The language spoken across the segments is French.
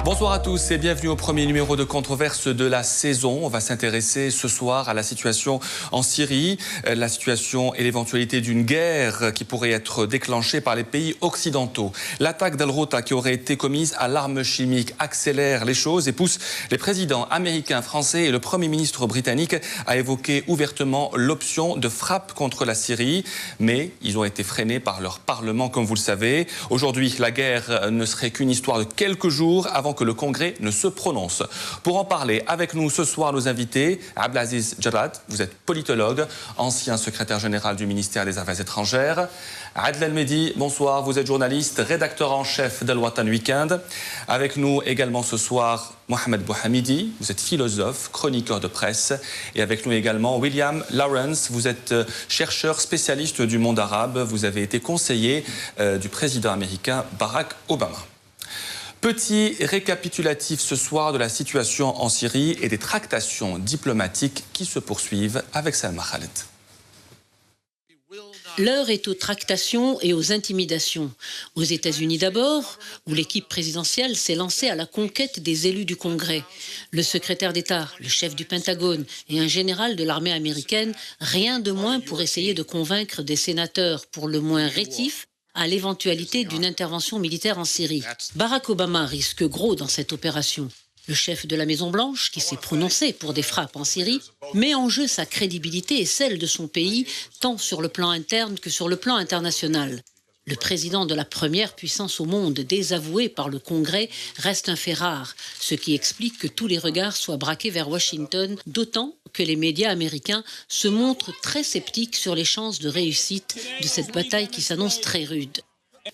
Bonsoir à tous et bienvenue au premier numéro de Controverse de la saison. On va s'intéresser ce soir à la situation en Syrie, la situation et l'éventualité d'une guerre qui pourrait être déclenchée par les pays occidentaux. L'attaque d'Al-Ghouta qui aurait été commise à l'arme chimique accélère les choses et pousse les présidents américains, français et le Premier ministre britannique à évoquer ouvertement l'option de frappe contre la Syrie. Mais ils ont été freinés par leur Parlement, comme vous le savez. Aujourd'hui, la guerre ne serait qu'une histoire de quelques jours avant que le Congrès ne se prononce. Pour en parler avec nous ce soir, nos invités, Abdelaziz Jarrad, vous êtes politologue, ancien secrétaire général du ministère des Affaires étrangères. Adel El-Mehdi, bonsoir, vous êtes journaliste, rédacteur en chef d'Al Watan Weekend. Avec nous également ce soir, Mohamed Bouhamidi, vous êtes philosophe, chroniqueur de presse. Et avec nous également William Lawrence, vous êtes chercheur spécialiste du monde arabe. Vous avez été conseiller du président américain Barack Obama. Petit récapitulatif ce soir de la situation en Syrie et des tractations diplomatiques qui se poursuivent avec Salma Khaled. L'heure est aux tractations et aux intimidations. Aux États-Unis d'abord, où l'équipe présidentielle s'est lancée à la conquête des élus du Congrès. Le secrétaire d'État, le chef du Pentagone et un général de l'armée américaine, rien de moins pour essayer de convaincre des sénateurs pour le moins rétifs à l'éventualité d'une intervention militaire en Syrie. Barack Obama risque gros dans cette opération. Le chef de la Maison-Blanche, qui s'est prononcé pour des frappes en Syrie, met en jeu sa crédibilité et celle de son pays, tant sur le plan interne que sur le plan international. Le président de la première puissance au monde, désavoué par le Congrès, reste un fait rare, ce qui explique que tous les regards soient braqués vers Washington, d'autant que les médias américains se montrent très sceptiques sur les chances de réussite de cette bataille qui s'annonce très rude.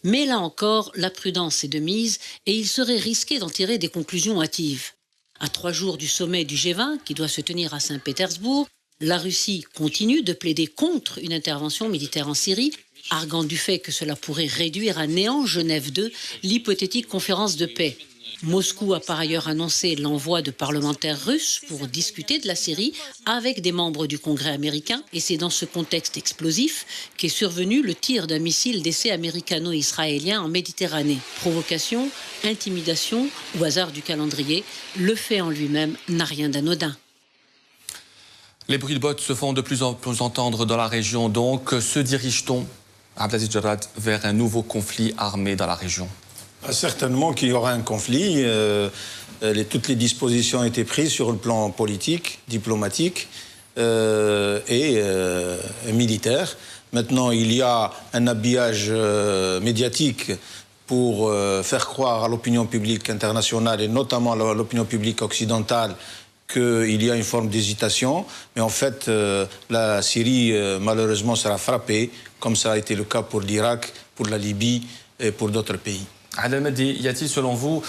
Mais là encore, la prudence est de mise et il serait risqué d'en tirer des conclusions hâtives. À 3 jours du sommet du G20, qui doit se tenir à Saint-Pétersbourg, la Russie continue de plaider contre une intervention militaire en Syrie, arguant du fait que cela pourrait réduire à néant Genève 2, l'hypothétique conférence de paix. Moscou a par ailleurs annoncé l'envoi de parlementaires russes pour discuter de la Syrie avec des membres du Congrès américain. Et c'est dans ce contexte explosif qu'est survenu le tir d'un missile d'essai américano-israélien en Méditerranée. Provocation, intimidation ou hasard du calendrier, le fait en lui-même n'a rien d'anodin. Les bruits de bottes se font de plus en plus entendre dans la région. Donc, se dirige-t-on, Abdelaziz Jarrad, vers un nouveau conflit armé dans la région ? Certainement qu'il y aura un conflit. Toutes les dispositions ont été prises sur le plan politique, diplomatique et militaire. Maintenant, il y a un habillage médiatique pour faire croire à l'opinion publique internationale et notamment à l'opinion publique occidentale qu'il y a une forme d'hésitation. Mais en fait, la Syrie, malheureusement, sera frappée, comme ça a été le cas pour l'Irak, pour la Libye et pour d'autres pays. Adel El-Mehdi, y a-t-il selon vous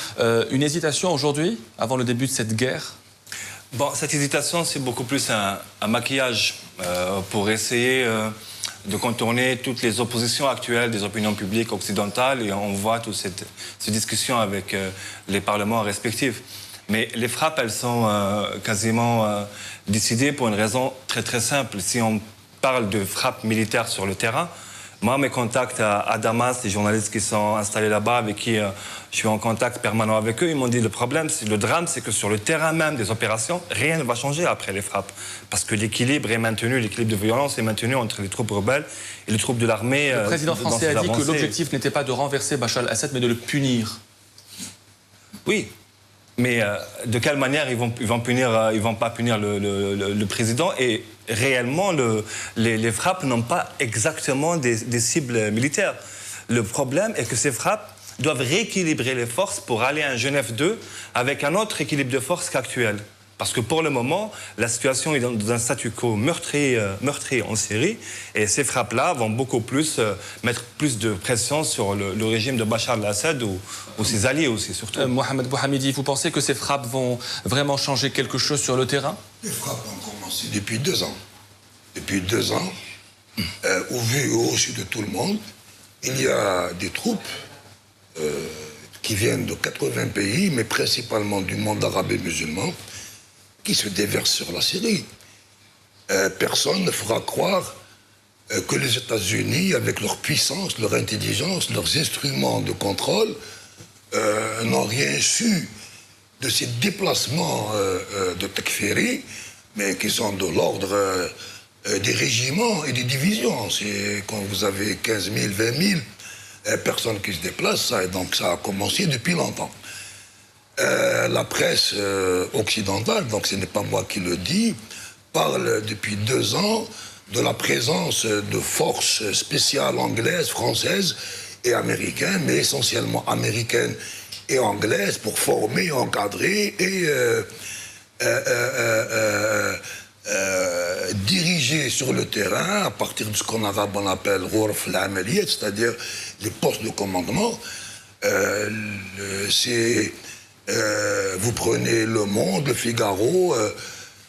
une hésitation aujourd'hui, avant le début de cette guerre ? Bon, cette hésitation, c'est beaucoup plus un maquillage pour essayer de contourner toutes les oppositions actuelles des opinions publiques occidentales. Et on voit toute cette discussion avec les parlements respectifs. Mais les frappes, elles sont quasiment décidées pour une raison très très simple. Si on parle de frappes militaires sur le terrain, moi, mes contacts à Damas, les journalistes qui sont installés là-bas, avec qui je suis en contact permanent avec eux, ils m'ont dit le drame, c'est que sur le terrain même des opérations, rien ne va changer après les frappes. Parce que l'équilibre est maintenu, l'équilibre de violence est maintenu entre les troupes rebelles et les troupes de l'armée. Le président français a dit que l'objectif n'était pas de renverser Bachar el-Assad, mais de le punir. Oui. Mais de quelle manière ils vont pas punir le président? Et réellement, les frappes n'ont pas exactement des cibles militaires. Le problème est que ces frappes doivent rééquilibrer les forces pour aller à un Genève 2 avec un autre équilibre de forces qu'actuel. Parce que pour le moment, la situation est dans un statu quo meurtrier en Syrie. Et ces frappes-là vont beaucoup plus mettre plus de pression sur le régime de Bachar el-Assad ou ses alliés aussi, surtout. Mohamed Bouhamidi, vous pensez que ces frappes vont vraiment changer quelque chose sur le terrain? Les frappes ont commencé depuis 2 ans. Depuis 2 ans, au vu et au su de tout le monde, il y a des troupes qui viennent de 80 pays, mais principalement du monde arabe et musulman, qui se déverse sur la Syrie. Personne ne fera croire que les États-Unis, avec leur puissance, leur intelligence, leurs instruments de contrôle, n'ont rien su de ces déplacements de Takfiri, mais qui sont de l'ordre des régiments et des divisions. C'est quand vous avez 15 000, 20 000 personnes qui se déplacent, et donc ça a commencé depuis longtemps. La presse occidentale, donc ce n'est pas moi qui le dis, parle depuis 2 ans de la présence de forces spéciales anglaises, françaises et américaines, mais essentiellement américaines et anglaises, pour former, encadrer et diriger sur le terrain, à partir de ce qu'on appelle Ghurf al-Amaliyat, c'est-à-dire les postes de commandement. Vous prenez Le Monde, Le Figaro,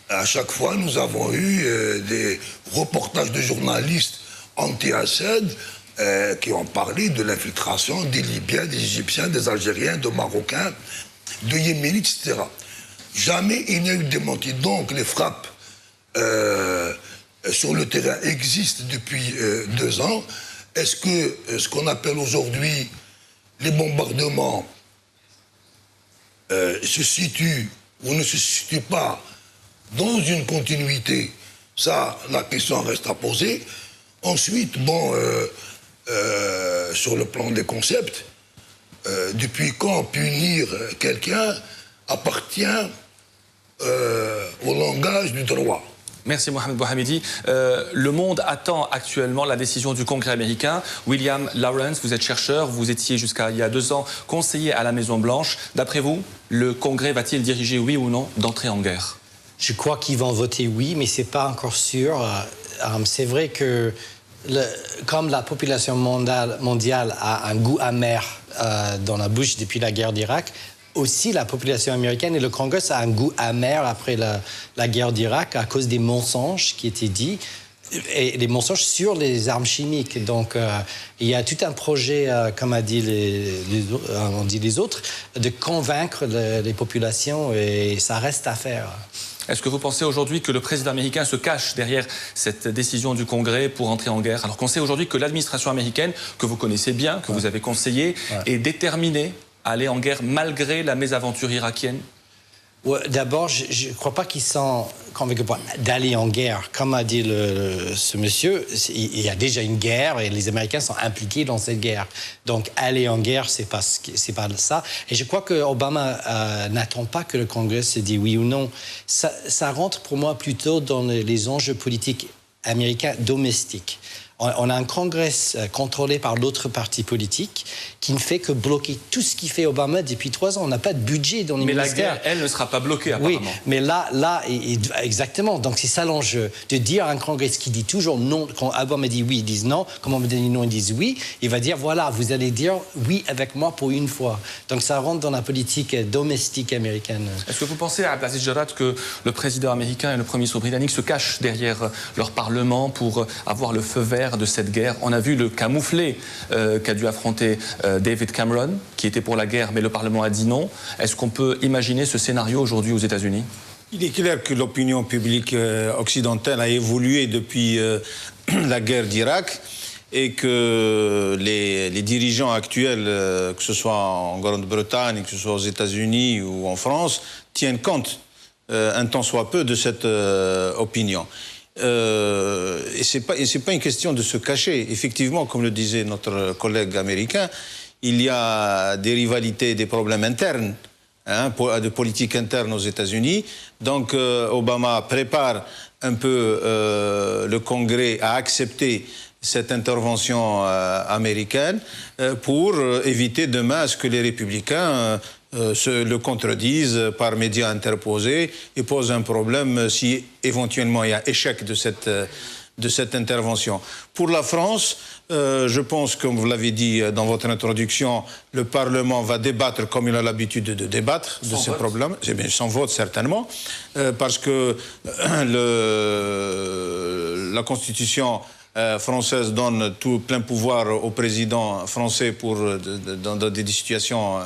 à chaque fois nous avons eu des reportages de journalistes anti-Assad qui ont parlé de l'infiltration des Libyens, des Égyptiens, des Algériens, des Marocains, de Yéménites, etc. Jamais il n'y a eu de démenti. Donc les frappes sur le terrain existent depuis 2 ans. Est-ce que ce qu'on appelle aujourd'hui les bombardements se situent ou ne se situent pas dans une continuité? Ça, la question reste à poser. Ensuite, bon, sur le plan des concepts, depuis quand punir quelqu'un appartient au langage du droit? Merci Mohamed Bouhamidi. Le monde attend actuellement la décision du Congrès américain. William Lawrence, vous êtes chercheur, vous étiez jusqu'à il y a 2 ans conseiller à la Maison-Blanche. D'après vous, le Congrès va-t-il diriger, oui ou non, d'entrer en guerre? Je crois qu'ils vont voter oui, mais ce n'est pas encore sûr. C'est vrai que comme la population mondiale a un goût amer dans la bouche depuis la guerre d'Irak, aussi la population américaine et le Congrès a un goût amer après la guerre d'Irak à cause des mensonges qui étaient dits, et les mensonges sur les armes chimiques. Donc il y a tout un projet, comme on dit les autres, de convaincre les populations, et ça reste à faire. Est-ce que vous pensez aujourd'hui que le président américain se cache derrière cette décision du Congrès pour entrer en guerre, alors qu'on sait aujourd'hui que l'administration américaine, que vous connaissez bien, que vous avez conseillé, est déterminée à aller en guerre malgré la mésaventure irakienne? D'abord, je ne crois pas qu'ils sont convaincus d'aller en guerre. Comme a dit ce monsieur, il y a déjà une guerre et les Américains sont impliqués dans cette guerre. Donc, aller en guerre, c'est pas ça. Et je crois qu'Obama n'attend pas que le Congrès se dise oui ou non. Ça rentre pour moi plutôt dans les enjeux politiques américains domestiques. On a un Congrès contrôlé par l'autre parti politique qui ne fait que bloquer tout ce qui fait Obama depuis 3 ans. On n'a pas de budget dans les ministères. Mais la guerre, elle, ne sera pas bloquée, apparemment. Oui, mais là exactement. Donc, c'est ça l'enjeu. De dire à un Congrès qui dit toujours non, quand Obama dit oui, ils disent non. Quand Obama dit non, ils disent oui. Il va dire, voilà, vous allez dire oui avec moi pour une fois. Donc, ça rentre dans la politique domestique américaine. Est-ce que vous pensez, à Abdelaziz Jarrad, que le président américain et le premier ministre britannique se cachent derrière leur parlement pour avoir le feu vert de cette guerre? On a vu le camouflet qu'a dû affronter David Cameron, qui était pour la guerre, mais le Parlement a dit non. Est-ce qu'on peut imaginer ce scénario aujourd'hui aux États-Unis? Il est clair que l'opinion publique occidentale a évolué depuis la guerre d'Irak, et que les dirigeants actuels, que ce soit en Grande-Bretagne, que ce soit aux États-Unis ou en France, tiennent compte un tant soit peu de cette opinion. Et c'est pas une question de se cacher. Effectivement, comme le disait notre collègue américain, il y a des rivalités, des problèmes internes, de politique interne aux États-Unis. Donc Obama prépare un peu le Congrès à accepter cette intervention américaine pour éviter demain à ce que les républicains le contredisent par médias interposés et posent un problème si éventuellement il y a échec de cette intervention. Pour la France, je pense, comme vous l'avez dit dans votre introduction, le Parlement va débattre comme il a l'habitude de débattre de ces problèmes, sans vote certainement, parce que la Constitution française donne tout plein pouvoir au président français dans des situations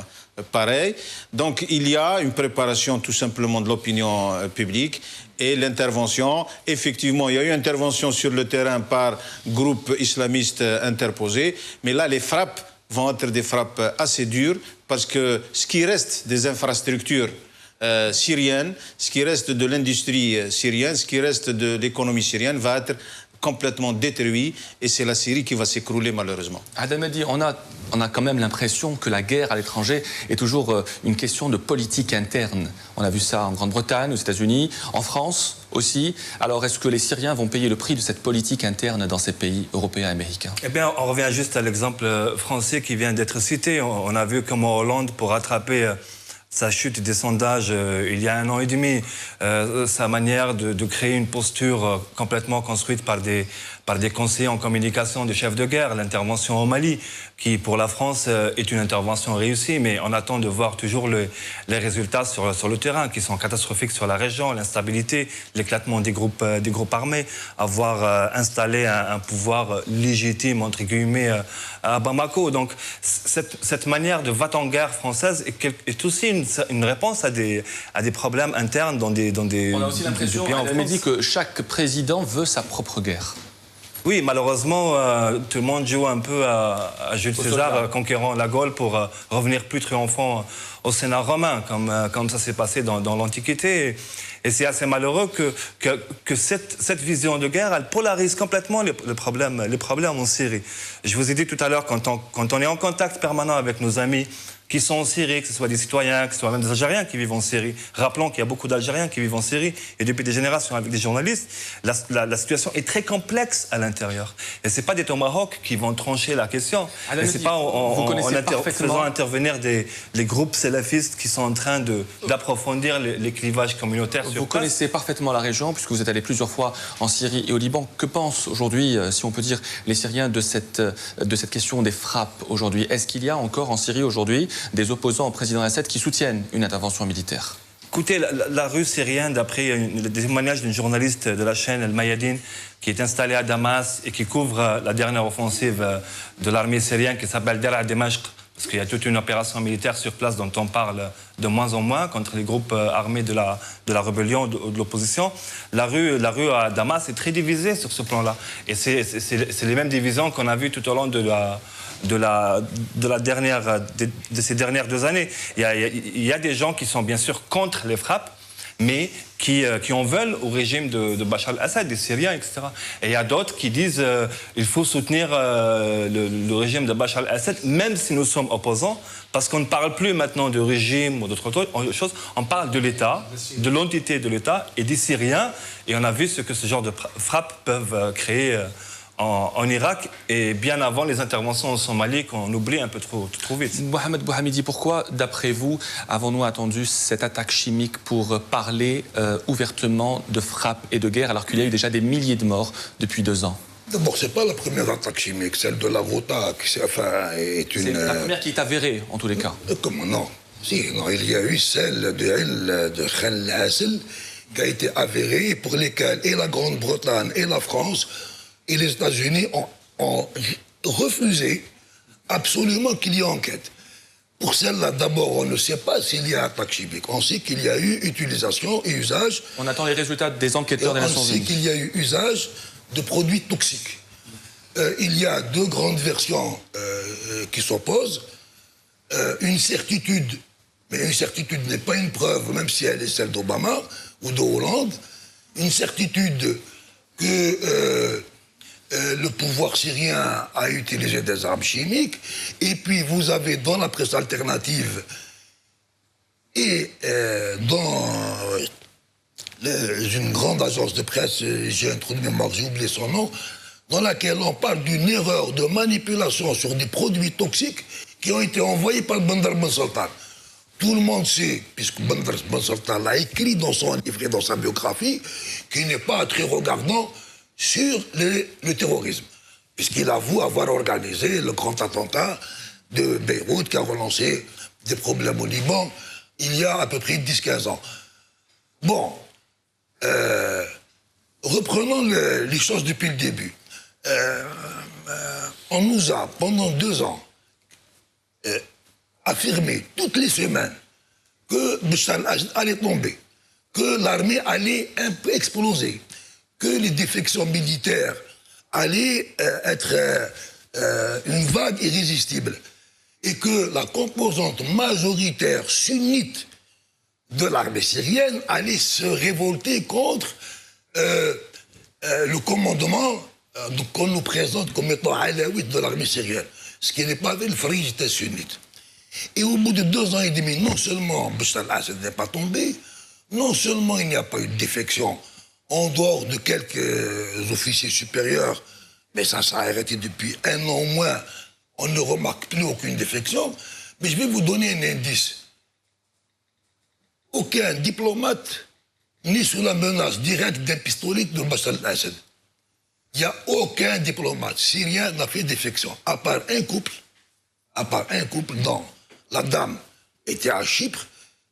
pareil. Donc il y a une préparation tout simplement de l'opinion publique et l'intervention. Effectivement, il y a eu intervention sur le terrain par groupes islamistes interposés, mais là les frappes vont être des frappes assez dures parce que ce qui reste des infrastructures syriennes, ce qui reste de l'industrie syrienne, ce qui reste de l'économie syrienne va être complètement détruit et c'est la Syrie qui va s'écrouler malheureusement. Adam Mehdi, on a quand même l'impression que la guerre à l'étranger est toujours une question de politique interne. On a vu ça en Grande-Bretagne, aux États-Unis, en France aussi. Alors est-ce que les Syriens vont payer le prix de cette politique interne dans ces pays européens et américains? Eh bien, on revient juste à l'exemple français qui vient d'être cité. On a vu comment Hollande, pour rattraper sa chute des sondages il y a 1 an et demi, sa manière de créer une posture complètement construite par des conseillers en communication, des chefs de guerre, l'intervention au Mali, qui pour la France est une intervention réussie, mais on attend de voir toujours les résultats sur le terrain, qui sont catastrophiques sur la région, l'instabilité, l'éclatement des groupes armés, avoir installé un pouvoir légitime, entre guillemets, à Bamako. Donc cette manière de va-t-en-guerre française est aussi une réponse à des problèmes internes dans des On a aussi l'impression, Adam Mehdi, que chaque président veut sa propre guerre. Oui, malheureusement, tout le monde joue un peu à Jules César conquérant la Gaule pour revenir plus triomphant au Sénat romain, comme ça s'est passé dans l'Antiquité. Et c'est assez malheureux que cette vision de guerre, elle polarise complètement les problèmes en Syrie. Je vous ai dit tout à l'heure, quand on est en contact permanent avec nos amis qui sont en Syrie, que ce soit des citoyens, que ce soit même des Algériens qui vivent en Syrie. Rappelons qu'il y a beaucoup d'Algériens qui vivent en Syrie et depuis des générations avec des journalistes, la situation est très complexe à l'intérieur. Et ce n'est pas des tomahawks qui vont trancher la question. Et ce n'est pas en faisant intervenir les groupes salafistes qui sont en train d'approfondir les clivages communautaires sur place. Vous connaissez parfaitement la région puisque vous êtes allé plusieurs fois en Syrie et au Liban. Que pensent aujourd'hui, si on peut dire, les Syriens de cette question des frappes aujourd'hui? Est-ce qu'il y a encore en Syrie aujourd'hui des opposants au président Assad qui soutiennent une intervention militaire? Écoutez, la rue syrienne, d'après le témoignage d'une journaliste de la chaîne El Mayadine, qui est installée à Damas et qui couvre la dernière offensive de l'armée syrienne qui s'appelle Dar al-Dimashq, parce qu'il y a toute une opération militaire sur place dont on parle de moins en moins contre les groupes armés de la rébellion, de l'opposition. La rue à Damas est très divisée sur ce plan-là. Et c'est les mêmes divisions qu'on a vues tout au long de ces dernières 2 années. Il y a des gens qui sont bien sûr contre les frappes, mais qui en veulent au régime de Bachar al-Assad, des Syriens, etc. Et il y a d'autres qui disent qu'il faut soutenir le régime de Bachar al-Assad, même si nous sommes opposants, parce qu'on ne parle plus maintenant de régime ou d'autres choses, on parle de l'État, de l'entité de l'État et des Syriens, et on a vu ce que ce genre de frappes peuvent créer en Irak et bien avant les interventions en Somalie qu'on oublie un peu trop vite. Mohamed Bouhamidi, pourquoi, d'après vous, avons-nous attendu cette attaque chimique pour parler ouvertement de frappe et de guerre alors qu'il y a eu déjà des milliers de morts depuis 2 ans? D'abord, ce n'est pas la première attaque chimique, celle de la Ghouta, est une... C'est la première qui est avérée, en tous les cas. Comment non? Si, non, il y a eu celle de Khan al-Assel qui a été avérée, pour lesquelles et la Grande-Bretagne et la France et les États-Unis ont refusé absolument qu'il y ait enquête. Pour celle-là, d'abord, on ne sait pas s'il y a attaque chimique. On sait qu'il y a eu utilisation et usage... On attend les résultats des enquêteurs des Nations Unies. On sait qu'il y a eu usage de produits toxiques. Il y a 2 grandes versions qui s'opposent. Une certitude, mais une certitude n'est pas une preuve, même si elle est celle d'Obama ou de Hollande. Une certitude que le pouvoir syrien a utilisé des armes chimiques. Et puis vous avez dans la presse alternative et dans une grande agence de presse, j'ai un trou de mémoire, j'ai oublié son nom, dans laquelle on parle d'une erreur de manipulation sur des produits toxiques qui ont été envoyés par Bandar Ben Sultan. Tout le monde sait, puisque Bandar Ben Sultan l'a écrit dans son livre et dans sa biographie, qu'il n'est pas très regardant sur le terrorisme, puisqu'il avoue avoir organisé le grand attentat de Beyrouth qui a relancé des problèmes au Liban il y a à peu près 10-15 ans. Bon, reprenons les choses depuis le début. On nous a, pendant 2 ans, affirmé toutes les semaines que Bachar al-Assad allait tomber, que l'armée allait un peu exploser, que les défections militaires allaient être une vague irrésistible, et que la composante majoritaire sunnite de l'armée syrienne allait se révolter contre le commandement qu'on nous présente comme étant alaouite de l'armée syrienne, ce qui n'est pas avec le frigide sunnite. Et au bout de 2 ans et demi, non seulement Bachar al-Assad n'est pas tombé, non seulement il n'y a pas eu de défection en dehors de quelques officiers supérieurs, mais ça s'est arrêté depuis 1 an au moins, on ne remarque plus aucune défection, mais je vais vous donner un indice. Aucun diplomate n'est sous la menace directe d'un pistolet de Bachar al-Assad. Il n'y a aucun diplomate syrien n'a fait défection, à part un couple dont la dame était à Chypre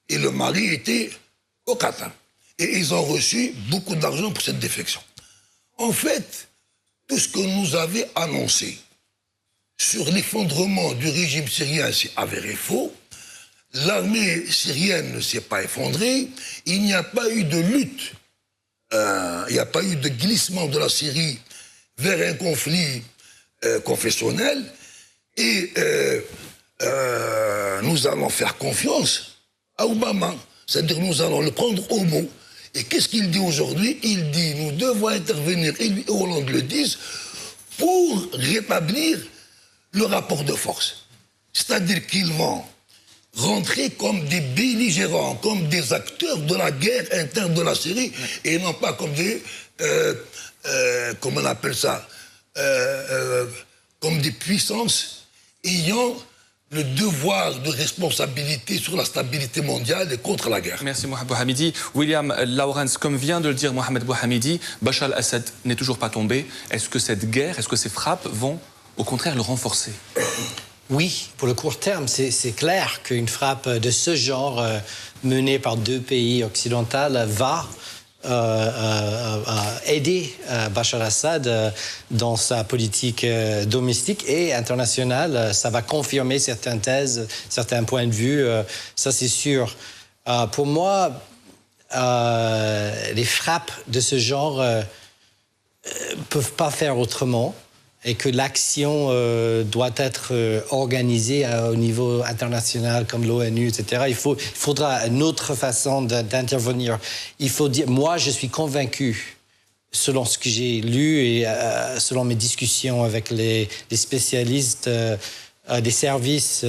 et le mari était au Qatar. Et ils ont reçu beaucoup d'argent pour cette défection. En fait, tout ce que nous avait annoncé sur l'effondrement du régime syrien s'est avéré faux. L'armée syrienne ne s'est pas effondrée. Il n'y a pas eu de lutte. Il n'y a pas eu de glissement de la Syrie vers un conflit confessionnel. Et nous allons faire confiance à Obama. C'est-à-dire nous allons le prendre au mot. Et qu'est-ce qu'il dit aujourd'hui? Il dit nous devons intervenir, et lui et Hollande le disent, pour rétablir le rapport de force. C'est-à-dire qu'ils vont rentrer comme des belligérants, comme des acteurs de la guerre interne de la Syrie, et non pas comme des, comment on appelle ça, comme des puissances ayant le devoir de responsabilité sur la stabilité mondiale et contre la guerre. Merci Mohamed Bouhamidi. William Lawrence, comme vient de le dire Mohamed Bouhamidi, Bachar al-Assad n'est toujours pas tombé. Est-ce que cette guerre, est-ce que ces frappes vont au contraire le renforcer? Oui, pour le court terme, c'est clair qu'une frappe de ce genre menée par 2 pays occidentaux va aider Bachar al-Assad dans sa politique domestique et internationale. Ça va confirmer certaines thèses, certains points de vue, ça c'est sûr. Pour moi, les frappes de ce genre ne peuvent pas faire autrement, et que l'action doit être organisée au niveau international comme l'ONU, etc. Il faudra une autre façon d'intervenir. Il faut dire, moi je suis convaincu, selon ce que j'ai lu et selon mes discussions avec les spécialistes des services,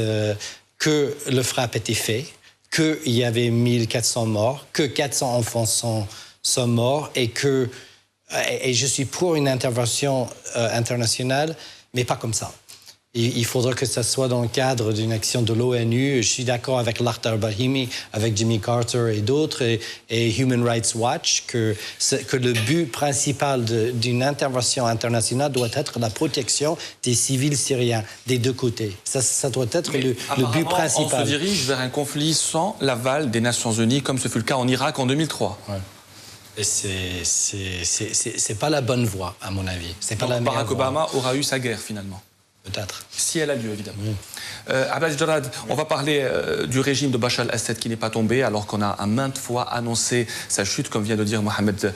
que le frappe était fait, qu'il y avait 1400 morts, que 400 enfants sont morts et que... Et je suis pour une intervention internationale, mais pas comme ça. Il faudra que ça soit dans le cadre d'une action de l'ONU. Je suis d'accord avec Lakhdar Brahimi, avec Jimmy Carter et d'autres, et Human Rights Watch, que le but principal d'une intervention internationale doit être la protection des civils syriens, des 2 côtés. Ça doit être le but principal. On se dirige vers un conflit sans l'aval des Nations Unies, comme ce fut le cas en Irak en 2003. Ouais. Et c'est pas la bonne voie, à mon avis. C'est pas la meilleure Barack voie. Obama aura eu sa guerre, finalement. Peut-être. Si elle a lieu, évidemment. Abbas Jarrad, on va parler du régime de Bachar al-Assad qui n'est pas tombé, alors qu'on a à maintes fois annoncé sa chute, comme vient de dire Mohamed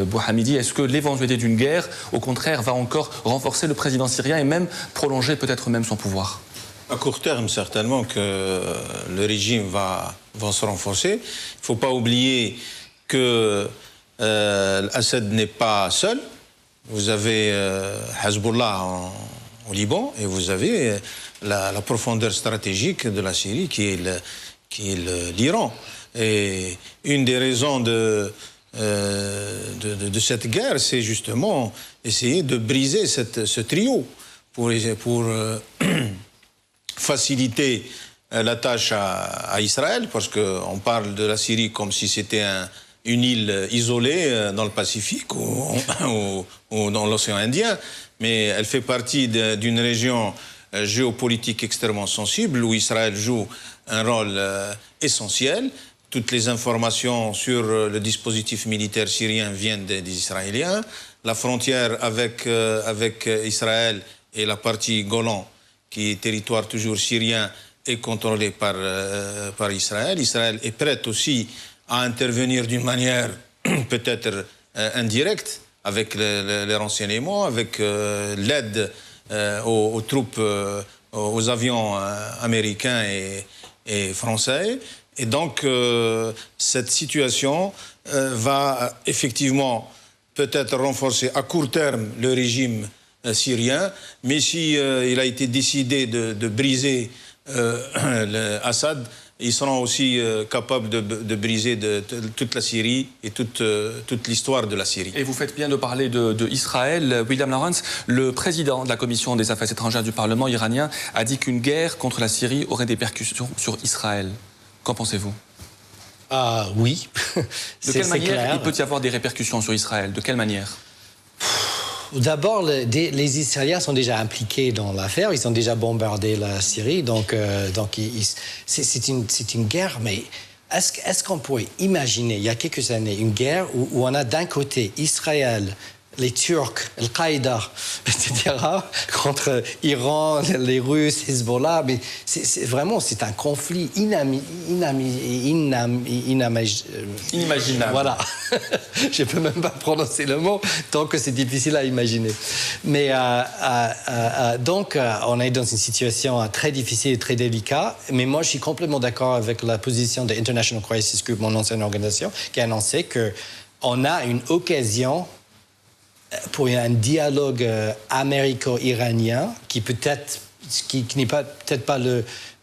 Bouhamidi. Est-ce que l'éventualité d'une guerre, au contraire, va encore renforcer le président syrien et même prolonger peut-être même son pouvoir? À court terme, certainement que le régime va se renforcer. Il ne faut pas oublier que Assad n'est pas seul. Vous avez Hezbollah au Liban et vous avez la profondeur stratégique de la Syrie qui est l'Iran. Et une des raisons de cette guerre, c'est justement essayer de briser ce trio pour faciliter la tâche à Israël, parce qu'on parle de la Syrie comme si c'était une île isolée dans le Pacifique ou dans l'océan Indien, mais elle fait partie d'une région géopolitique extrêmement sensible où Israël joue un rôle essentiel. Toutes les informations sur le dispositif militaire syrien viennent des Israéliens. La frontière avec Israël et la partie Golan, qui est territoire toujours syrien, est contrôlé par Israël. Israël est prête aussi à intervenir d'une manière peut-être indirecte, avec les renseignements, avec l'aide aux troupes, aux avions américains et français. Et donc, cette situation va effectivement peut-être renforcer à court terme le régime syrien, mais si il a été décidé de briser Assad, ils seront aussi capables de briser toute la Syrie et toute l'histoire de la Syrie. Et vous faites bien de parler de Israël. William Lawrence, le président de la Commission des affaires étrangères du Parlement iranien, a dit qu'une guerre contre la Syrie aurait des répercussions sur Israël. Qu'en pensez-vous? Oui. De quelle manière il peut y avoir des répercussions sur Israël? De quelle manière? D'abord, les Israéliens sont déjà impliqués dans l'affaire. Ils ont déjà bombardé la Syrie. Donc c'est une guerre. Mais est-ce qu'on pourrait imaginer, il y a quelques années, une guerre où on a d'un côté Israël, les Turcs, Al-Qaïda, etc., contre Iran, les Russes, Hezbollah, mais c'est un conflit inimaginable. Voilà. Je ne peux même pas prononcer le mot, tant que c'est difficile à imaginer. Mais donc, on est dans une situation très difficile et très délicate, mais moi, je suis complètement d'accord avec la position de International Crisis Group, mon ancienne organisation, qui a annoncé qu'on a une occasion pour un dialogue américo-iranien qui n'est peut-être pas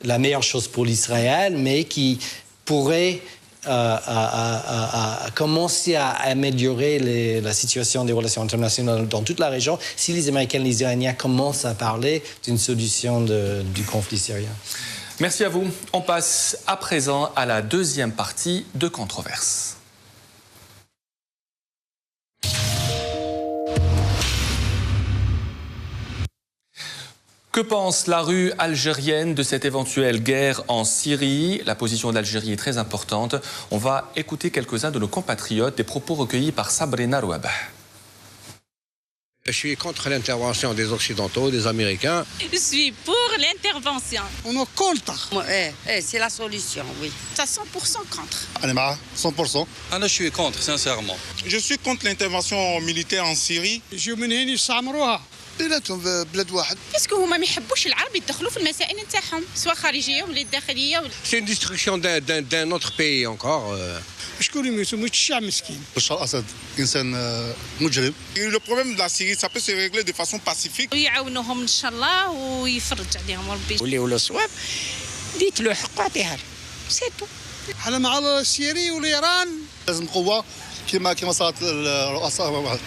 la meilleure chose pour l'Israël, mais qui pourrait commencer à améliorer la situation des relations internationales dans toute la région si les Américains et les Iraniens commencent à parler d'une solution du conflit syrien. Merci à vous. On passe à présent à la deuxième partie de Controverse. Que pense la rue algérienne de cette éventuelle guerre en Syrie? La position de l'Algérie est très importante. On va écouter quelques-uns de nos compatriotes, des propos recueillis par Sabrina Rouabah. Je suis contre l'intervention des Occidentaux, des Américains. Je suis pour l'intervention. On est contre. C'est la solution, oui. C'est 100% contre. On est marre, 100%. Je suis contre, sincèrement. Je suis contre l'intervention militaire en Syrie. باسكو هما ما يحبوش العرب يدخلوا في المسائل نتاعهم سواء خارجيه ولا داخليه. C'est une destruction d'un autre pays encore. شكون يموت الشعب مسكين. بشار الأسد إنسان مجرم. Le problème de la Syrie, ça peut se régler de façon pacifique. ويعاونوهم إن شاء الله ويفرج عليهم ربي. واللي ولا صواب ديت له حق اعطيها له. سيتو. على مع السيري والإيران. لازم قوة كما صارت الرؤساء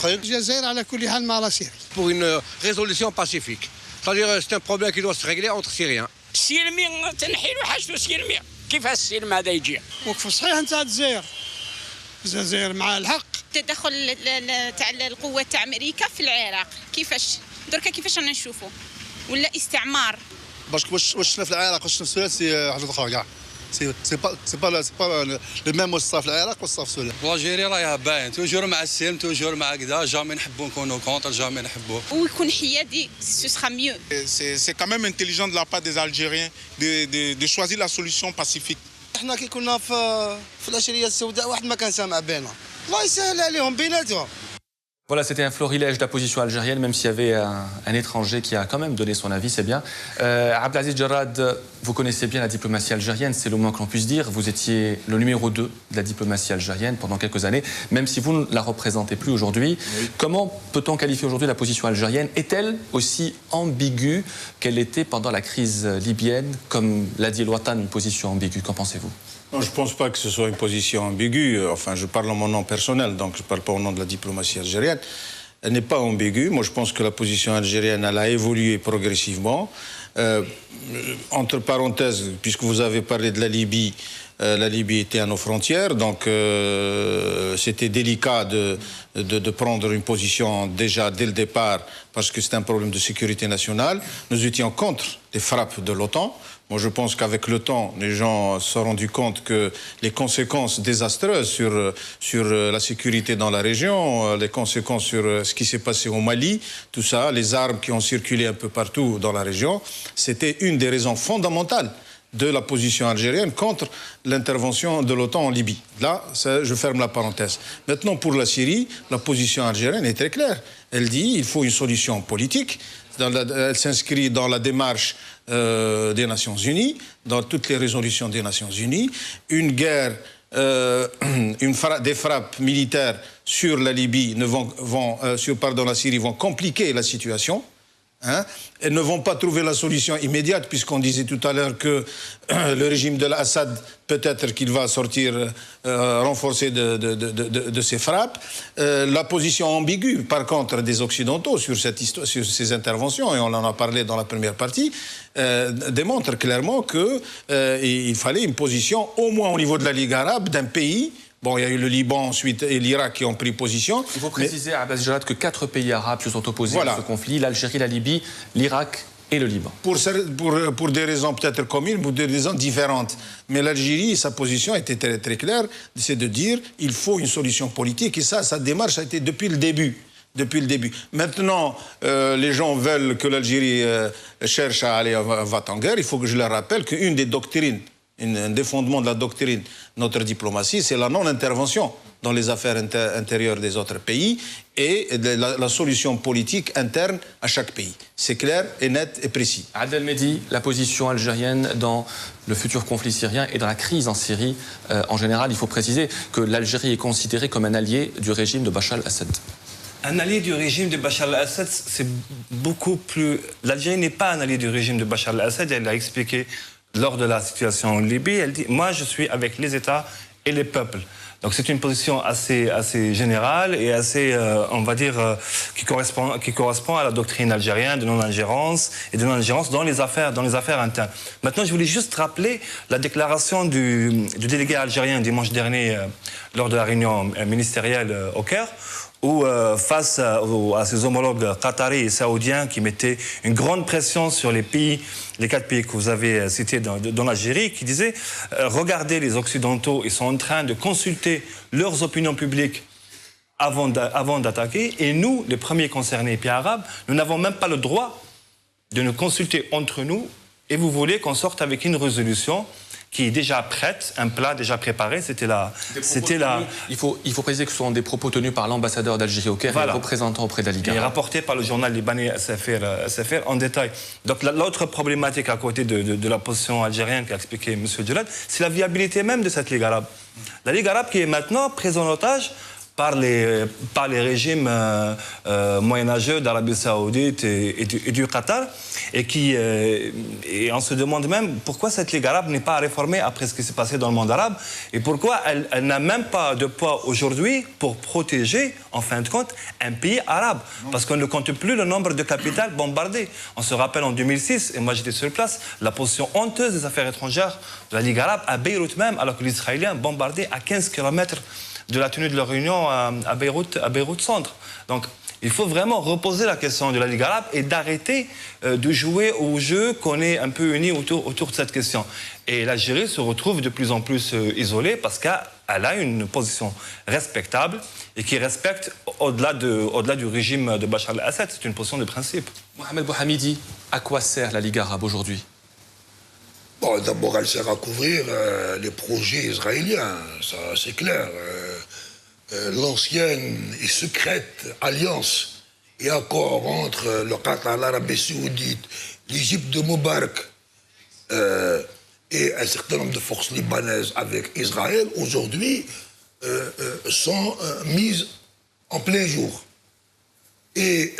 الجزائر على كل حال مع سيري. Pour une résolution pacifique. C'est-à-dire c'est un problème qui doit se régler entre Syriens. السلمي تنحي له حاجته السلمي. كيف السلم هذا يجي؟ وقف صحيح نتاع الجزائر مع الحق. التدخل تاع القوات تاع امريكا في العراق كيفاش دركا كيفاش رانا نشوفوا ولا استعمار. واش شفنا في العراق واش شفنا في سوريا سي حاجه اخرى كاع. سي با لو ميم واش صار في العراق واش صار في سوريا. والجيري راهي باين توجور مع السلم توجور مع كذا جامي نحبوا نكونوا كونتر جامي نحبوا. ويكون حيادي ce sera mieux. C'est quand même intelligent de la part des Algériens de choisir la solution pacifique. احنا كي كنا في العشريه السوداء واحد ما كان سامع بينا. الله يسهل عليهم بيناتهم. Voilà, c'était un florilège de la position algérienne, même s'il y avait un étranger qui a quand même donné son avis, c'est bien. Abdelaziz Jarrad, vous connaissez bien la diplomatie algérienne, c'est le moins que l'on puisse dire. Vous étiez le numéro 2 de la diplomatie algérienne pendant quelques années, même si vous ne la représentez plus aujourd'hui. Oui. Comment peut-on qualifier aujourd'hui la position algérienne? Est-elle aussi ambiguë qu'elle était pendant la crise libyenne, comme l'a dit El Watan, une position ambiguë? Qu'en pensez-vous? Non, je ne pense pas que ce soit une position ambiguë. Enfin, je parle en mon nom personnel, donc je ne parle pas au nom de la diplomatie algérienne. Elle n'est pas ambiguë. Moi, je pense que la position algérienne, elle a évolué progressivement. Entre parenthèses, puisque vous avez parlé de la Libye, la Libye était à nos frontières, donc c'était délicat de prendre une position déjà dès le départ, parce que c'est un problème de sécurité nationale. Nous étions contre les frappes de l'OTAN. Moi, je pense qu'avec le temps, les gens se sont rendus compte que les conséquences désastreuses sur la sécurité dans la région, les conséquences sur ce qui s'est passé au Mali, tout ça, les armes qui ont circulé un peu partout dans la région, c'était une des raisons fondamentales de la position algérienne contre l'intervention de l'OTAN en Libye. Là, je ferme la parenthèse. Maintenant, pour la Syrie, la position algérienne est très claire. Elle dit qu'il faut une solution politique. Elle s'inscrit dans la démarche des Nations Unies, dans toutes les résolutions des Nations Unies. Une guerre, des frappes militaires sur la Libye, la Syrie vont compliquer la situation. Elles ne vont pas trouver la solution immédiate, puisqu'on disait tout à l'heure que le régime de l'Assad, peut-être qu'il va sortir renforcé de ses frappes. La position ambiguë, par contre, des Occidentaux sur ces interventions, et on en a parlé dans la première partie, démontre clairement qu'il fallait une position, au moins au niveau de la Ligue arabe, d'un pays. Bon, il y a eu le Liban ensuite et l'Irak qui ont pris position. Il faut préciser à Abbas Jarrad que 4 pays arabes se sont opposés à ce conflit, l'Algérie, la Libye, l'Irak et le Liban. Pour des raisons peut-être communes, pour des raisons différentes. Mais l'Algérie, sa position était très, très claire, c'est de dire qu'il faut une solution politique. Et ça, sa démarche a été depuis le début. Maintenant, les gens veulent que l'Algérie cherche à aller en guerre. Il faut que je leur rappelle qu'une des doctrines, un des fondements de la doctrine de notre diplomatie, c'est la non-intervention dans les affaires intérieures des autres pays et la solution politique interne à chaque pays. C'est clair et net et précis. Adel Mehdi, la position algérienne dans le futur conflit syrien et dans la crise en Syrie en général, il faut préciser que l'Algérie est considérée comme un allié du régime de Bachar al-Assad. Un allié du régime de Bachar al-Assad, c'est beaucoup plus... L'Algérie n'est pas un allié du régime de Bachar al-Assad, elle l'a expliqué lors de la situation en Libye. Elle dit « Moi, je suis avec les États et les peuples ». Donc c'est une position assez générale et assez, on va dire, qui correspond à la doctrine algérienne de non-ingérence et de non-ingérence dans les affaires internes. Maintenant, je voulais juste rappeler la déclaration du délégué algérien dimanche dernier lors de la réunion ministérielle au Caire, où face à ses homologues qataris et saoudiens qui mettaient une grande pression sur les 4 pays que vous avez cités dans l'Algérie, qui disaient regardez, les Occidentaux, ils sont en train de consulter leurs opinions publiques avant d'attaquer, et nous, les premiers concernés, pays arabes, nous n'avons même pas le droit de nous consulter entre nous, et vous voulez qu'on sorte avec une résolution qui est déjà prête, un plat déjà préparé. Il faut préciser que ce sont des propos tenus par l'ambassadeur d'Algérie au Caire, voilà, et le représentant auprès de la Ligue arabe. Et rapporté par le journal libanais SFR en détail. Donc l'autre problématique à côté de la position algérienne qu'a expliqué M. Jarrad, c'est la viabilité même de cette Ligue arabe. La Ligue arabe qui est maintenant prise en otage par les régimes moyenâgeux d'Arabie Saoudite et du Qatar, et on se demande même pourquoi cette Ligue arabe n'est pas réformée après ce qui s'est passé dans le monde arabe, et pourquoi elle n'a même pas de poids aujourd'hui pour protéger, en fin de compte, un pays arabe. Parce qu'on ne compte plus le nombre de capitales bombardées. On se rappelle en 2006, et moi j'étais sur place, la position honteuse des affaires étrangères de la Ligue arabe à Beyrouth même, alors que les Israéliens bombardaient à 15 km de la tenue de leur réunion à Beyrouth Centre. Donc, il faut vraiment reposer la question de la Ligue arabe et d'arrêter de jouer au jeu qu'on est un peu unis autour de cette question. Et l'Algérie se retrouve de plus en plus isolée parce qu'elle a une position respectable et qui respecte au-delà du régime de Bachar al-Assad. C'est une position de principe. Mohamed Bouhamidi, à quoi sert la Ligue arabe aujourd'hui ? Bon, d'abord, elle sert à couvrir les projets israéliens, ça c'est clair. L'ancienne et secrète alliance et accord entre le Qatar, l'Arabie Saoudite, l'Égypte de Moubarak et un certain nombre de forces libanaises avec Israël, aujourd'hui, sont mises en plein jour. Et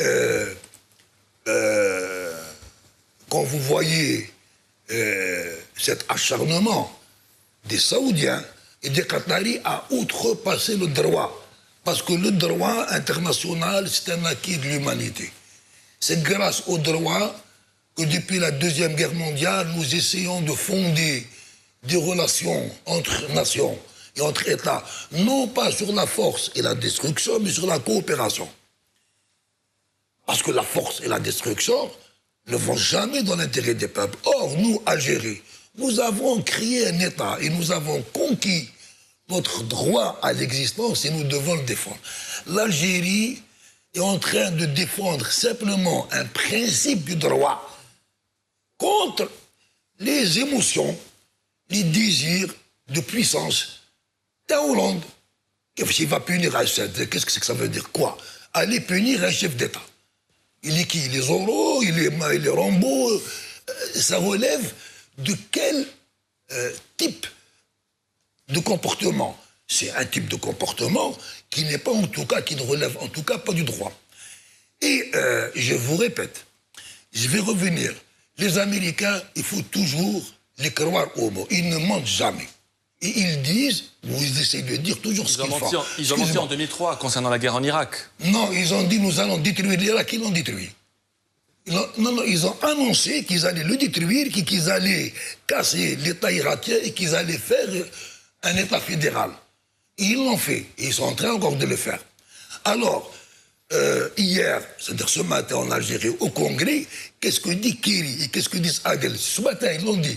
quand vous voyez cet acharnement des Saoudiens et des Qataris à outrepasser le droit. Parce que le droit international, c'est un acquis de l'humanité. C'est grâce au droit que depuis la Deuxième Guerre mondiale, nous essayons de fonder des relations entre nations et entre États, non pas sur la force et la destruction, mais sur la coopération. Parce que la force et la destruction ne vont jamais dans l'intérêt des peuples. Or, nous, Algérie, nous avons créé un État et nous avons conquis notre droit à l'existence et nous devons le défendre. L'Algérie est en train de défendre simplement un principe du droit contre les émotions, les désirs de puissance d'un Hollande. S'il va punir un chef d'État, qu'est-ce que ça veut dire? Quoi? Aller punir un chef d'État. Il est qui? Il est Zorro, il est Rambo. Ça relève de quel type de comportement? C'est un type de comportement qui n'est pas en tout cas, qui ne relève en tout cas pas du droit. Et je vous répète, je vais revenir. Les Américains, il faut toujours les croire au mot. Ils ne mentent jamais. Et ils disent, ou ils essaient de dire toujours ce qu'ils font. Ils ont menti en 2003 concernant la guerre en Irak. Non, ils ont dit nous allons détruire l'Irak, ils l'ont détruit. Non, ils ont annoncé qu'ils allaient le détruire, qu'ils allaient casser l'État irakien et qu'ils allaient faire un État fédéral. Et ils l'ont fait. Et ils sont en train encore de le faire. Alors, hier, c'est-à-dire ce matin en Algérie, au Congrès, qu'est-ce que dit Kéry et qu'est-ce que dit Agel? Ce matin, ils l'ont dit.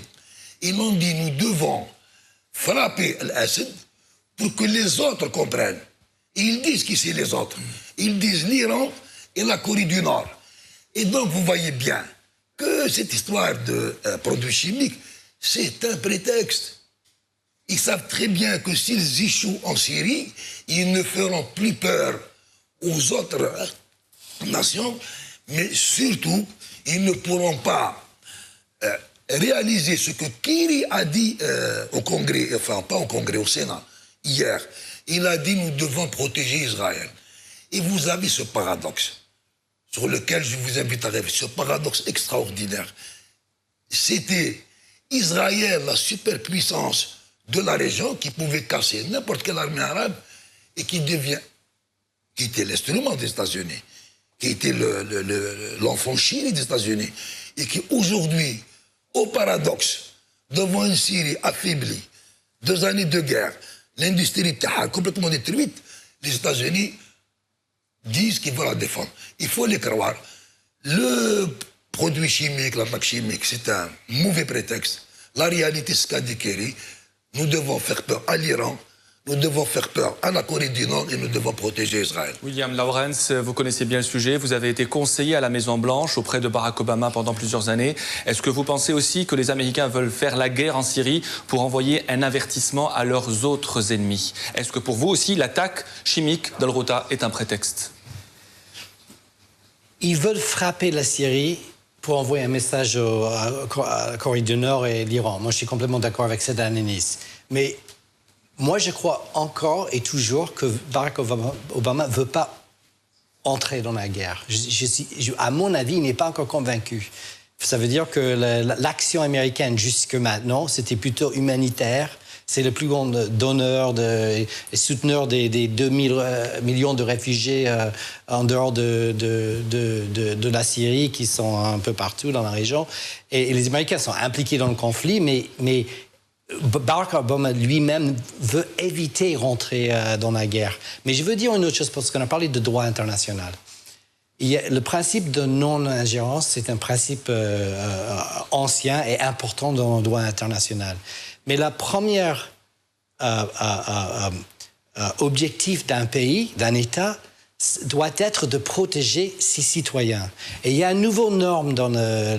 Ils l'ont dit, nous devons frapper Al-Assad pour que les autres comprennent. Et ils disent qui c'est les autres. Ils disent l'Iran et la Corée du Nord. Et donc, vous voyez bien que cette histoire de produits chimiques, c'est un prétexte. Ils savent très bien que s'ils échouent en Syrie, ils ne feront plus peur aux autres nations, mais surtout, ils ne pourront pas réaliser ce que Kéry a dit au Congrès, enfin pas au Congrès, au Sénat, hier. Il a dit nous devons protéger Israël. Et vous avez ce paradoxe, sur lequel je vous invite à rêver, ce paradoxe extraordinaire. C'était Israël, la superpuissance de la région, qui pouvait casser n'importe quelle armée arabe, et qui était l'instrument des États-Unis, qui était l'enfant chéri des États-Unis, et qui aujourd'hui, au paradoxe, devant une Syrie affaiblie, 2 années de guerre, l'industrie complètement détruite, les États-Unis disent qu'ils vont la défendre. Il faut les croire. Le produit chimique, l'attaque chimique, c'est un mauvais prétexte. La réalité, c'est ce qu'a dit Kéry. Nous devons faire peur à l'Iran, nous devons faire peur à la Corée du Nord et nous devons protéger Israël. William Lawrence, vous connaissez bien le sujet. Vous avez été conseiller à la Maison-Blanche auprès de Barack Obama pendant plusieurs années. Est-ce que vous pensez aussi que les Américains veulent faire la guerre en Syrie pour envoyer un avertissement à leurs autres ennemis? Est-ce que pour vous aussi, l'attaque chimique d'Al-Ghouta est un prétexte? Ils veulent frapper la Syrie pour envoyer un message à la Corée du Nord et l'Iran. Moi, je suis complètement d'accord avec cette analyse. Mais moi, je crois encore et toujours que Barack Obama ne veut pas entrer dans la guerre. À mon avis, il n'est pas encore convaincu. Ça veut dire que l'action américaine jusque maintenant, c'était plutôt humanitaire. C'est le plus grand donneur et souteneur des 2 millions de réfugiés en dehors de la Syrie qui sont un peu partout dans la région. Et les Américains sont impliqués dans le conflit, mais Barack Obama lui-même veut éviter de rentrer dans la guerre. Mais je veux dire une autre chose, parce qu'on a parlé de droit international. Le principe de non-ingérence, c'est un principe ancien et important dans le droit international. Mais la première objectif d'un pays, d'un État, doit être de protéger ses citoyens. Et il y a une nouvelle norme dans le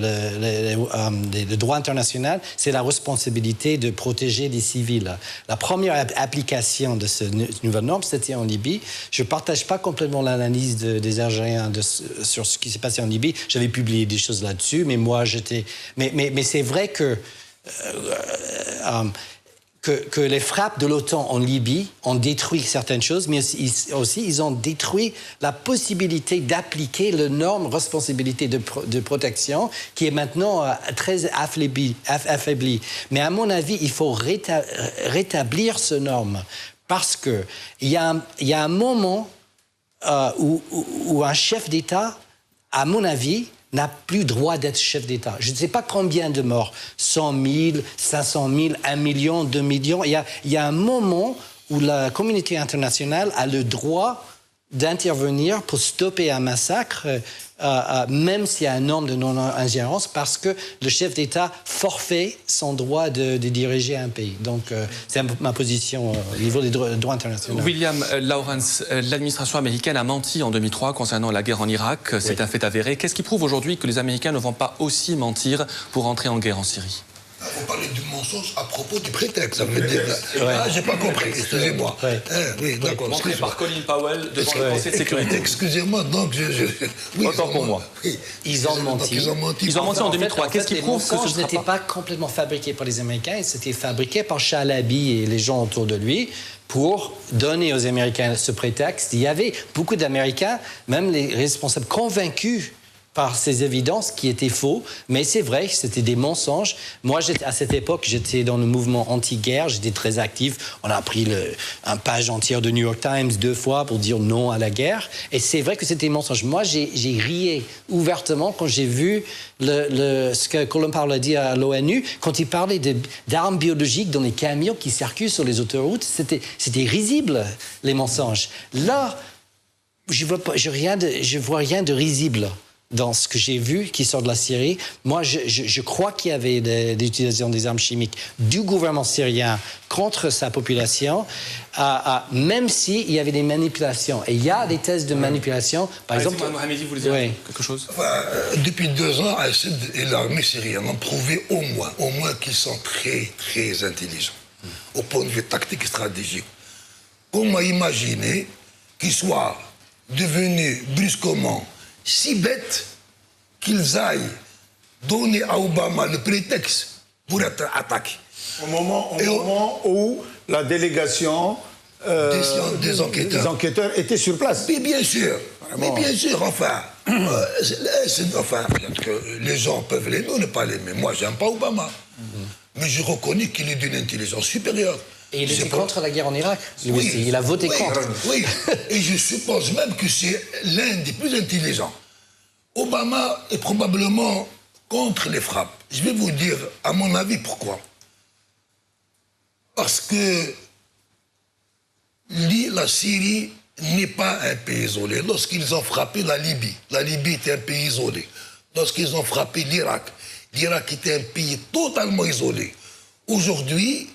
droit international, c'est la responsabilité de protéger les civils. La première application de cette nouvelle norme, c'était en Libye. Je ne partage pas complètement l'analyse des Algériens sur ce qui s'est passé en Libye. J'avais publié des choses là-dessus, mais moi, j'étais... Mais c'est vrai que les frappes de l'OTAN en Libye ont détruit certaines choses, mais aussi ils ont détruit la possibilité d'appliquer la norme responsabilité de protection qui est maintenant très affaiblie. Mais à mon avis, il faut rétablir ce norme parce qu'il y a un moment où un chef d'État, à mon avis, n'a plus droit d'être chef d'État. Je ne sais pas combien de morts, 100 000, 500 000, 1 million, 2 millions. Il y a un moment où la communauté internationale a le droit d'intervenir pour stopper un massacre, même s'il y a un norme de non-ingérence, parce que le chef d'État forfait son droit de diriger un pays. Donc, c'est ma position au niveau des droits internationaux. William Lawrence, l'administration américaine a menti en 2003 concernant la guerre en Irak. C'est un fait avéré. Qu'est-ce qui prouve aujourd'hui que les Américains ne vont pas aussi mentir pour entrer en guerre en Syrie? Vous parlez du mensonge à propos du prétexte, ça veut dire... Ah, j'ai pas compris, excusez-moi. Oui, d'accord. Montré par Colin Powell devant le Conseil de sécurité. Excusez-moi, donc oui, autant pour moi. Ils ont menti. Ils ont menti en 2003. Qu'est-ce qui prouve que ce n'était pas complètement fabriqué par les Américains, c'était fabriqué par Chalabi et les gens autour de lui pour donner aux Américains ce prétexte. Il y avait beaucoup d'Américains, même les responsables convaincus par ces évidences qui étaient faux, mais c'est vrai que c'était des mensonges. Moi, à cette époque, j'étais dans le mouvement anti-guerre, j'étais très actif. On a pris un page entière de New York Times 2 fois pour dire non à la guerre. Et c'est vrai que c'était des mensonges. Moi, j'ai rié ouvertement quand j'ai vu ce que Colin Powell a dit à l'ONU, quand il parlait d'armes biologiques dans les camions qui circulent sur les autoroutes. C'était risible, les mensonges. Là, je vois rien de risible dans ce que j'ai vu qui sort de la Syrie. Moi, je crois qu'il y avait l'utilisation des armes chimiques du gouvernement syrien contre sa population, même s'il y avait des manipulations. Et il y a des thèses de manipulation. Par exemple... Mohamedi, vous voulez dire quelque chose? Depuis 2 ans, Assad et l'armée syrienne ont prouvé au moins qu'ils sont très, très intelligents, au point de vue tactique et stratégique. Comment imaginer qu'ils soient devenus brusquement si bêtes qu'ils aillent donner à Obama le prétexte pour être attaqué. Au moment où la délégation des enquêteurs était sur place. Mais bien sûr, enfin, peut-être que les gens peuvent l'aimer ou ne pas l'aimer. Moi, j'aime pas Obama. Mais je reconnais qu'il est d'une intelligence supérieure. Et il était contre la guerre en Irak. Oui, il a voté contre. Oui, et je suppose même que c'est l'un des plus intelligents. Obama est probablement contre les frappes. Je vais vous dire, à mon avis, pourquoi. Parce que la Syrie n'est pas un pays isolé. Lorsqu'ils ont frappé la Libye était un pays isolé. Lorsqu'ils ont frappé l'Irak était un pays totalement isolé. Aujourd'hui,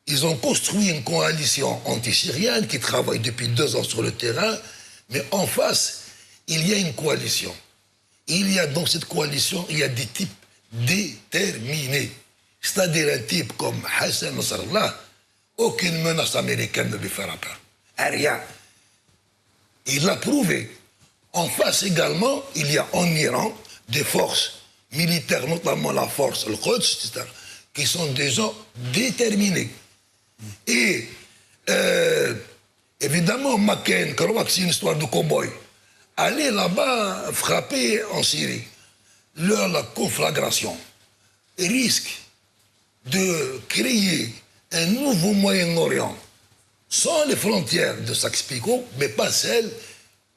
ils ont construit une coalition anti-syrienne qui travaille depuis 2 ans sur le terrain, mais en face, il y a une coalition. Il y a dans cette coalition, il y a des types déterminés. C'est-à-dire un type comme Hassan Nasrallah, aucune menace américaine ne lui fera peur. Rien. Il l'a prouvé. En face également, il y a en Iran des forces militaires, notamment la force Al-Quds, qui sont des gens déterminés. Et évidemment, McCain, croit que c'est une histoire de cow-boy. Aller là-bas frapper en Syrie, la conflagration risque de créer un nouveau Moyen-Orient sans les frontières de Sykes-Picot, mais pas celles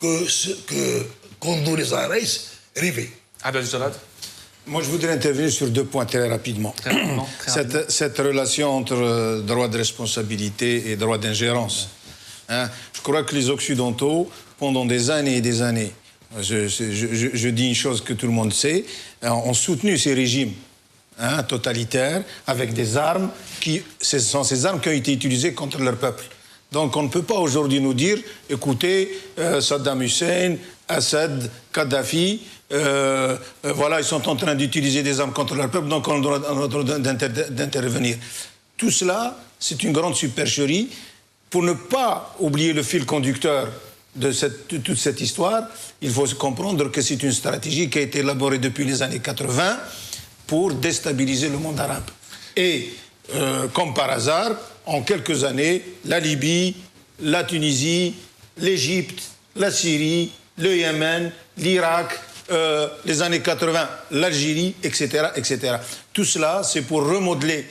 que Condoleezza Rice rêvait. Moi, je voudrais intervenir sur 2 points très rapidement. Cette relation entre droit de responsabilité et droit d'ingérence. Je crois que les Occidentaux, pendant des années et des années, je dis une chose que tout le monde sait, ont soutenu ces régimes totalitaires avec des armes ce sont ces armes qui ont été utilisées contre leur peuple. Donc on ne peut pas aujourd'hui nous dire, écoutez, Saddam Hussein, Assad, Kadhafi, voilà, ils sont en train d'utiliser des armes contre leur peuple, donc on a le droit d'intervenir. Tout cela, c'est une grande supercherie. Pour ne pas oublier le fil conducteur de toute cette histoire, il faut comprendre que c'est une stratégie qui a été élaborée depuis les années 80 pour déstabiliser le monde arabe. Et, comme par hasard, en quelques années, la Libye, la Tunisie, l'Égypte, la Syrie, le Yémen, l'Irak, les années 80, l'Algérie, etc., etc. Tout cela, c'est pour remodeler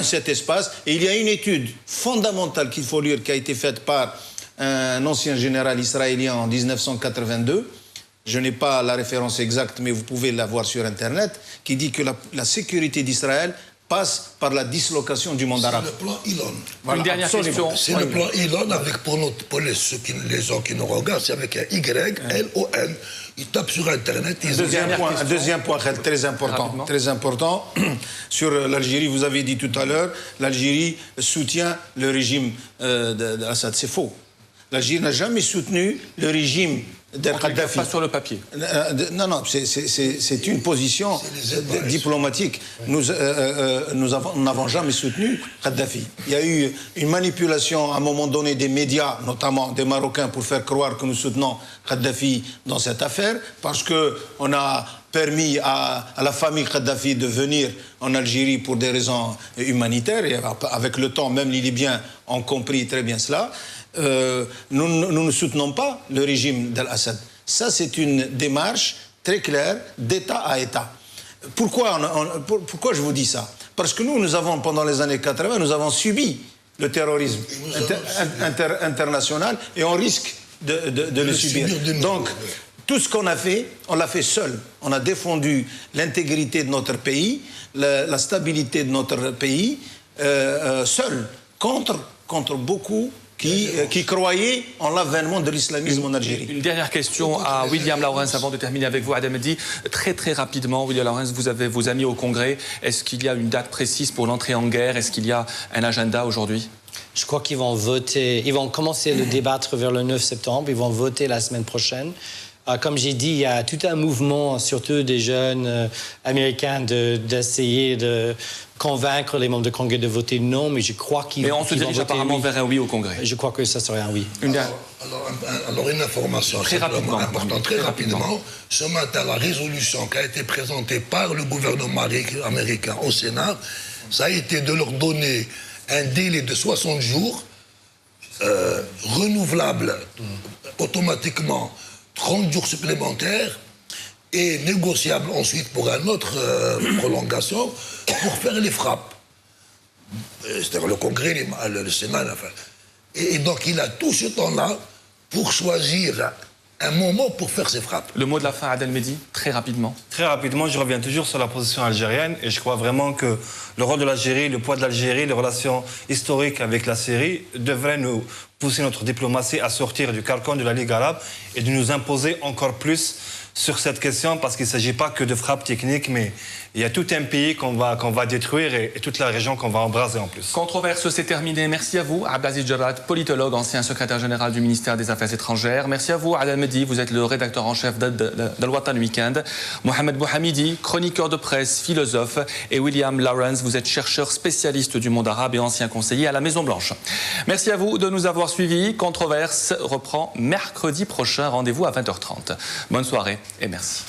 cet espace. Et il y a une étude fondamentale qu'il faut lire, qui a été faite par un ancien général israélien en 1982, je n'ai pas la référence exacte, mais vous pouvez la voir sur Internet, qui dit que la sécurité d'Israël passe par la dislocation du monde arabe. C'est le plan Elon. Voilà, une dernière question. C'est le plan Elon avec, pour les gens qui nous regardent, c'est avec un Y-L-O-N. Ils tapent sur Internet. Un deuxième point très important, sur l'Algérie. Vous avez dit tout à l'heure, l'Algérie soutient le régime d'Assad. C'est faux. L'Algérie n'a jamais soutenu le régime Kadhafi. Pas sur le papier. Non, c'est une position diplomatique. Nous n'avons jamais soutenu Kadhafi. Il y a eu une manipulation à un moment donné des médias, notamment des Marocains, pour faire croire que nous soutenons Kadhafi dans cette affaire, parce qu'on a permis à la famille Kadhafi de venir en Algérie pour des raisons humanitaires, et avec le temps, même les Libyens ont compris très bien cela. Nous ne soutenons pas le régime d'Al-Assad. Ça, c'est une démarche très claire d'État à État. Pourquoi je vous dis ça? Parce que nous avons, pendant les années 80, nous avons subi le terrorisme international et on risque de le subir. Donc, tout ce qu'on a fait, on l'a fait seul. On a défendu l'intégrité de notre pays, la stabilité de notre pays, seul, contre beaucoup qui croyaient en l'avènement de l'islamisme en Algérie. Une dernière question à William Lawrence avant de terminer avec vous, Adam Mehdi. Très rapidement, William Lawrence, vous avez vos amis au Congrès. Est-ce qu'il y a une date précise pour l'entrée en guerre? Est-ce qu'il y a un agenda aujourd'hui? Je crois qu'ils vont voter, ils vont commencer à le débattre vers le 9 septembre, ils vont voter la semaine prochaine. Comme j'ai dit, il y a tout un mouvement, surtout des jeunes américains, d'essayer de convaincre les membres du Congrès de voter non, mais je crois qu'ils vont voter oui. Mais on se dirige apparemment vers un oui au Congrès. Je crois que ça serait un oui. Alors une information importante, très rapidement. Ce matin, la résolution qui a été présentée par le gouvernement américain au Sénat, ça a été de leur donner un délai de 60 jours, renouvelable automatiquement 30 jours supplémentaires et négociable ensuite pour une autre prolongation pour faire les frappes. C'est-à-dire le Congrès, le Sénat, enfin. Et donc il a tout ce temps-là pour choisir un moment pour faire ses frappes. Le mot de la fin, Adel Mehdi, très rapidement. Très rapidement, je reviens toujours sur la position algérienne et je crois vraiment que le rôle de l'Algérie, le poids de l'Algérie, les relations historiques avec la Syrie devraient nous pousser notre diplomatie à sortir du carcan de la Ligue arabe et de nous imposer encore plus sur cette question parce qu'il ne s'agit pas que de frappes techniques, mais il y a tout un pays qu'on va détruire et toute la région qu'on va embraser en plus. Controverse, c'est terminé. Merci à vous, Abdelaziz Jarrad, politologue, ancien secrétaire général du ministère des Affaires étrangères. Merci à vous, Adam Mehdi, vous êtes le rédacteur en chef d'Al Watan Weekend. Mohamed Bouhamidi, chroniqueur de presse, philosophe. Et William Lawrence, vous êtes chercheur spécialiste du monde arabe et ancien conseiller à la Maison-Blanche. Merci à vous de nous avoir suivis. Controverse reprend mercredi prochain. Rendez-vous à 20h30. Bonne soirée et merci.